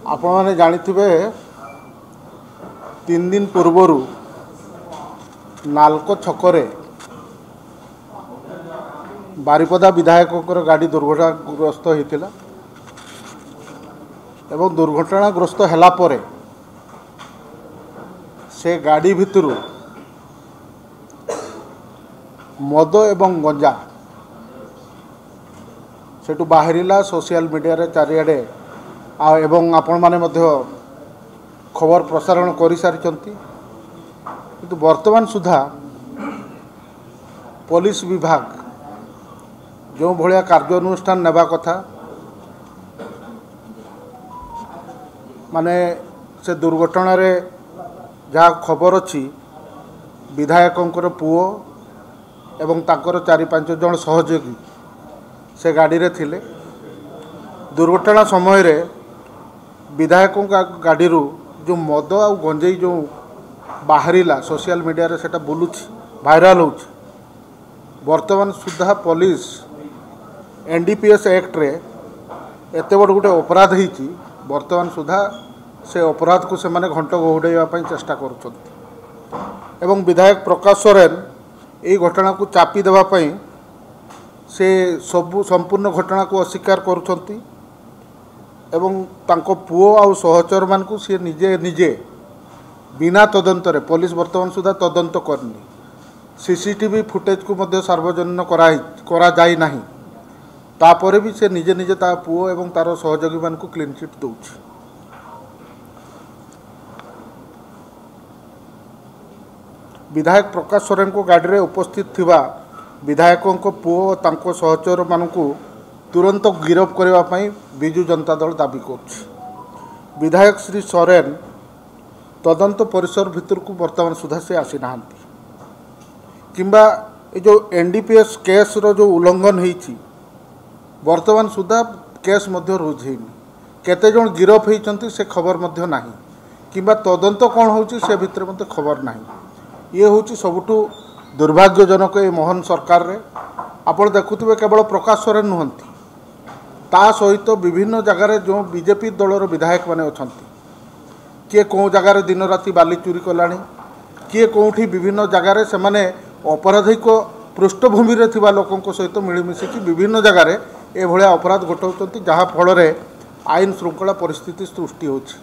आपण मैंने जानिथिबे 3 दिन पूर्वर नालको छकरे बारिपदा विधायक गाड़ी दुर्घटनाग्रस्त होता एवं दुर्घटनाग्रस्त हैला परे से गाड़ी भितरू मद एवं गंजा सेठू बाहरिला सोशल मीडिया रे चारिआडे एवं आपण माने मध्य खबर प्रसारण कर सारी किंतु वर्तमान सुधा पुलिस विभाग जो भलिया कार्यानुष्ठान नेबा कथा माने से दुर्घटना रे जहाँ खबर अच्छी विधायकों पुओ एवं ताकर 4-5 जन सहयोगी से गाड़ी रे थिले। दुर्घटना समय रे विधायकों का गाड़ी रू जो मद आ गंजेई जो बाहरिला सोशल मीडिया रे सेटा बुलुछि भाइराल होछि। वर्तमान सुधा पुलिस एनडीपीएस एक्ट रे एते बड़ गोटे अपराध होती वर्तमान सुधा से अपराध को से माने घंट घोड़ाइवाई चेष्टा करुछंती एवं विधायक प्रकाश सोरेन यही घटना को चापी देवाई से सबू संपूर्ण घटना को अस्वीकार करुछंती एवं तांको पुओ आ सहचर मान को सी निजे निजे बिना तदंत रे पुलिस वर्तमान सुधा तदंत करनी सीसीटीवी फुटेज को मध्य सार्वजनिक करा जाई नाही तापरे भी से निजे निजे ता पुओ एवं तार सहयोगी मान को क्लीन चिट दउछि। विधायक प्रकाश सोरेन को गाड़ी रे उपस्थित थिबा विधायकों को पुओ तांको सहचर मान को तुरंत गिरफ करने पाई बिजु जनता दल दाबी कर। विधायक श्री सोरेन तदंत परिसर भितर को वर्तमान सुधा से आसी नाहंती किंबा ये जो एनडीपीएस केस रो जो उल्लंघन होईची वर्तमान सुधा केस मध्य रुज होइनी केते जन गिरफ होईचंती से खबर मध्य नाही किंबा तदंत कौन होची से भितर मते खबर नाही। ये होची सबुठु दुर्भाग्यजनक ये मोहन सरकार रे आपण देखुथिबे केवल प्रकाश सोरेन नुहंती ता सहित विभिन्न जगार जो बीजेपी दलर विधायक माने अछंती किए कौ जगार दिन राति बाली चोरी कलानी किए कौटी विभिन्न जगार से माने अपराधिक पृष्ठभूमि रे थिबा लोकंक सहित मिलमिशिकी विभिन्न जगार ए भलिया अपराध घटाउछंती जहाँ फल आईन श्रृंखला परिस्थिति सृष्टि होछि।